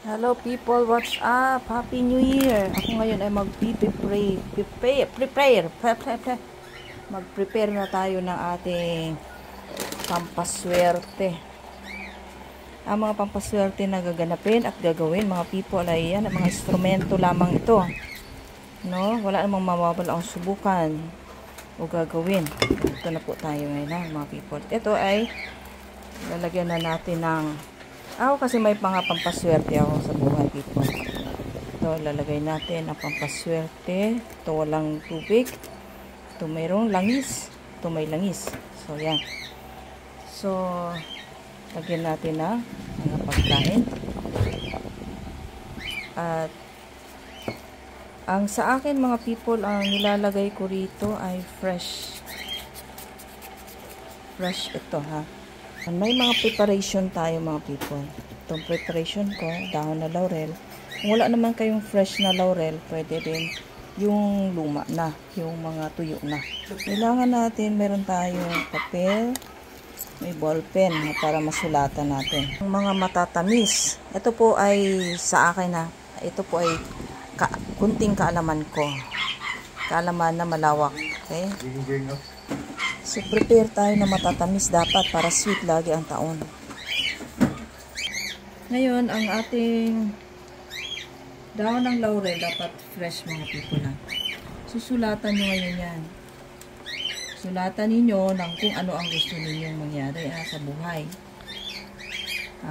Hello people, what's up? Happy New Year! Ako ngayon ay mag-prepare na tayo ng ating pampaswerte. Ang mga pampaswerte na gaganapin at gagawin mga people ay yan, ang mga instrumento lamang ito. No? Wala namang mawawala ang subukan o gagawin. Ito na po tayo ngayon mga people. Ito ay lalagyan na natin ng ako kasi may mga pampaswerte ako sa buhay people. Ito, lalagay natin ang pampaswerte. Ito walang tubig. Ito mayroong langis. Ito may langis. So, yan. So, lagyan natin na mga pagkain. At, ang sa akin mga people, ang nilalagay ko rito ay fresh. Fresh ito ha. May mga preparation tayo mga people. Itong preparation ko, dahon na laurel. Kung wala naman kayong fresh na laurel, pwede din yung luma na, yung mga tuyo na. Kailangan natin, meron tayong papel, may ballpen para masulatan natin. Yung mga matatamis, ito po ay sa akin na, ito po ay kunting kaalaman ko. Kaalaman na malawak. Okay? So, prepare tayo na matatamis dapat para sweet lagi ang taon. Ngayon, ang ating dahon ng laurel dapat fresh mga people na. Susulatan nyo ngayon yan. Sulatan ninyo ng kung ano ang gusto ninyong mangyari sa buhay.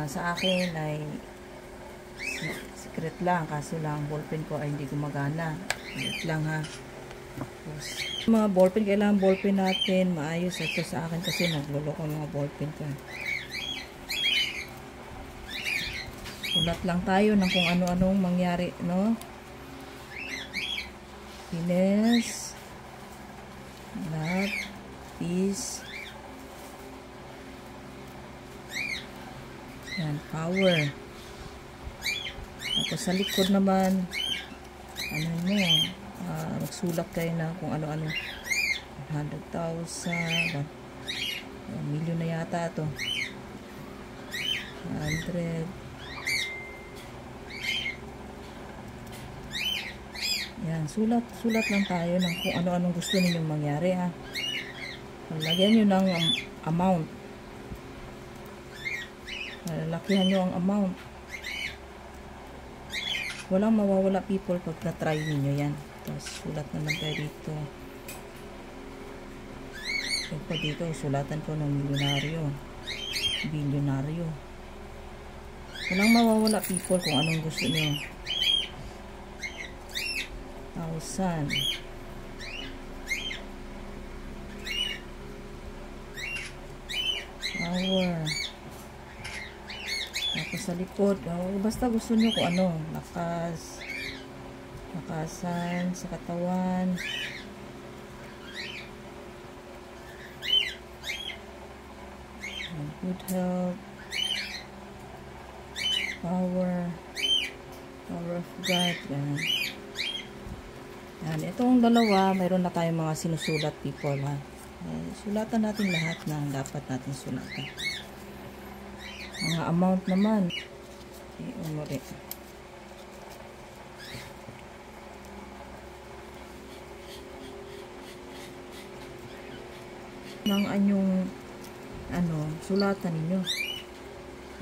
Sa akin ay secret lang. Kaso lang, ballpen ko ay hindi gumagana. Secret lang ha. Tapos, mga ballpen, kailangan ballpen natin maayos. Ito sa akin kasi nagluloko mga ballpen ko. Sulat lang tayo ng kung ano-anong mangyari, no? Happiness, love, peace, yan, power. Tapos sa likod naman, ano mo, magsulat kayo na kung ano-ano. 100,000, 1 million na yata ito. 100. Yan, sulat lang tayo ng kung ano-anong gusto ninyong mangyari ha. Lagyan nyo ng amount. Lakihan nyo ang amount. Walang mawawala people pag na-try ninyo yan. Tapos sulat naman tayo dito. Ito dito, sulatan ko ng milyonaryo. Bilyonaryo. Walang mawawala people kung anong gusto nyo. 1,000. Power. Tapos sa likod, basta gusto nyo kung ano. Lakas. Lakasan sa katawan. Good health. Power. Power of God. Yan. Yan. Itong dalawa, mayroon na tayong mga sinusulat people ha. Sulatan natin lahat ng dapat natin sulatan. Mga amount naman. Umuri. Ng anyong sulatan ninyo.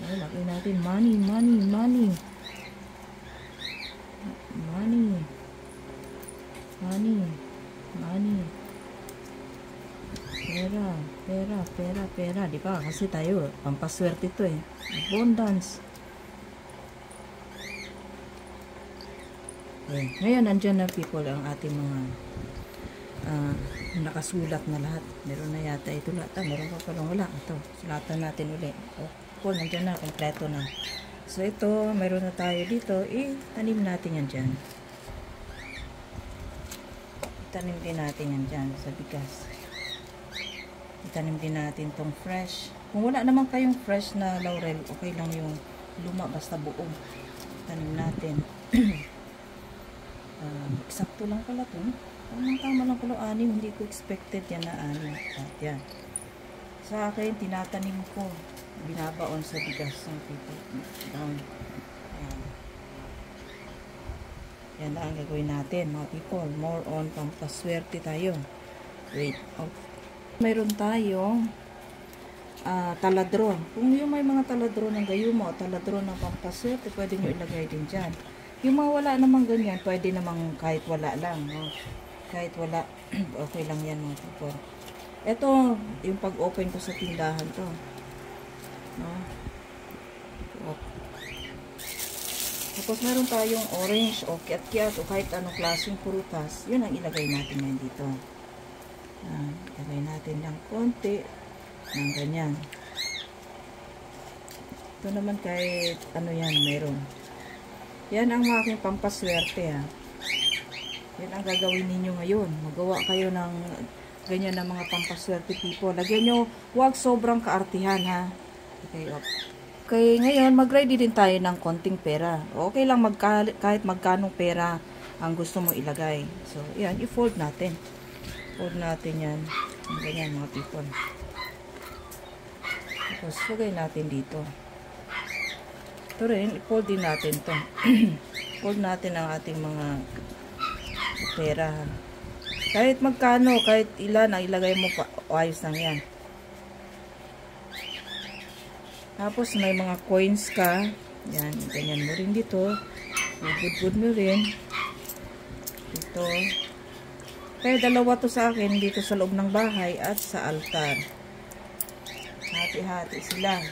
Laki natin money, money, money. Money. Money. Money. Pera, pera, pera, pera. Di ba? Kasi tayo, pampaswerte ito eh. Abundance. Okay. Ngayon, andyan na people ang ating mga nakasulat na lahat. Meron na yata ito lahat. Meron pa palang wala. Ito, sulatan natin ulit. Oh, nandyan na. Kompleto na. So, ito, meron na tayo dito. Tanim natin yan dyan. Itanim din natin yan dyan sa bigas. Itanim din natin tong fresh. Kung wala naman kayong fresh na laurel, okay lang yung luma basta buong. Itanim natin. Eksakto lang pala ito. Tama lang pala 6. Hindi ko expected yan na 6. Yan. Sa akin, tinatanim ko. Binabaon sa bigas ng people. Down. Ayan. Yan na ang gagawin natin, mga people. More on pampaswerte tayo. Wait. Oh. Mayroon tayong taladron. Kung yung may mga taladron ng gayuma o taladron ng pampaswerte, pwede nyo ilagay din dyan. Yung mga wala namang ganyan, pwede namang kahit wala lang. No? Kahit wala, okay lang yan, mga people. Ito, yung pag-open ko sa tindahan to. No? Tapos meron tayong orange o kiat-kiat o kahit anong klaseng prutas. Yun ang ilagay natin yan dito. Ilagay natin ng konti ng ganyan. Ito naman kahit ano yan meron. Yan ang aking pampaswerte ha. Yan ang gagawin ninyo ngayon. Magawa kayo ng ganyan na mga pampaswerte people. Lagyan nyo, huwag sobrang kaartihan ha. Okay, okay, ngayon mag-ready din tayo ng konting pera. Okay lang kahit magkanong pera ang gusto mo ilagay. So, yan, i-fold natin. Fold natin yan. Ganyan mga people. Tapos, lagay natin dito. Ito rin, i-fold din natin to. Fold natin ang ating mga pera. Kahit magkano, kahit ilan ang ilagay mo pa, ayos lang yan. Tapos may mga coins ka. Yan, ganyan mo rin dito. Good mo rin. Dito. Kaya dalawa to sa akin dito sa loob ng bahay at sa altar. Hati-hati sila.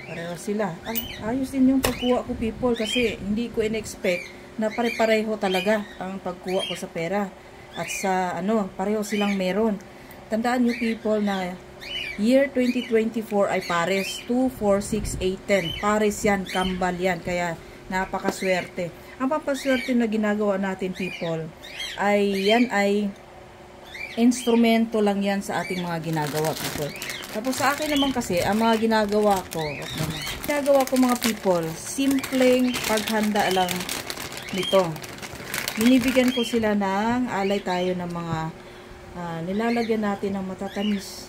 Pareho sila. Ayos din yung pagkuha ko people kasi hindi ko in-expect na pare-pareho talaga ang pagkuha ko sa pera. At sa pareho silang meron. Tandaan nyo people na year 2024 ay pares. 2, 4, 6, 8, 10. Pares yan, kambal yan. Kaya napakaswerte. Ang pampaswerte na ginagawa natin people ay yan ay instrumento lang yan sa ating mga ginagawa people. Tapos sa akin naman kasi ang mga ginagawa ko mga people, simpleng paghanda lang nito. Binibigyan ko sila ng alay tayo ng mga nilalagyan natin ng matatamis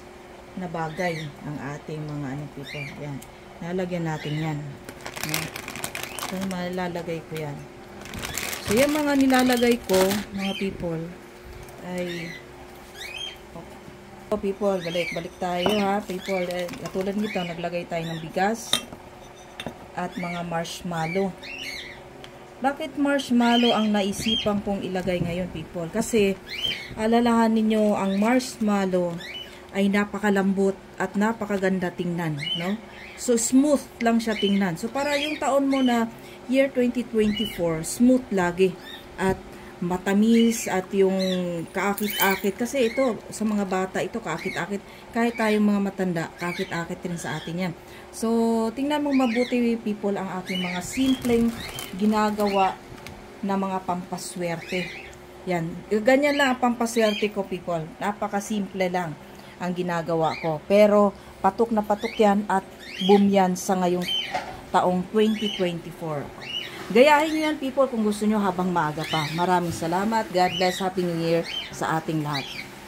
na bagay ang ating mga people. Yan. Nalagyan natin yan. So, malalagay ko yan. So, yung mga nilalagay ko, mga people, ay people, balik tayo ha, people. Katulad nito, naglagay tayo ng bigas at mga marshmallow. Bakit marshmallow ang naisipan kong ilagay ngayon, people? Kasi, alalahan ninyo, ang marshmallow ay napakalambot at napakaganda tingnan, no? So, smooth lang siya tingnan. So, para yung taon mo na year 2024, smooth lagi at matamis at yung kaakit-akit. Kasi ito, sa mga bata, ito kaakit-akit. Kahit tayong mga matanda, kaakit-akit rin sa atin yan. So, tingnan mo mabuti people ang aking mga simpleng ginagawa na mga pampaswerte. Yan. Ganyan lang ang pampaswerte ko people. Napakasimple lang ang ginagawa ko. Pero, patok na patok yan at boom yan sa ngayong taong 2024. Gayahin nyo yan people kung gusto nyo habang maaga pa. Maraming salamat. God bless. Happy New Year sa ating lahat.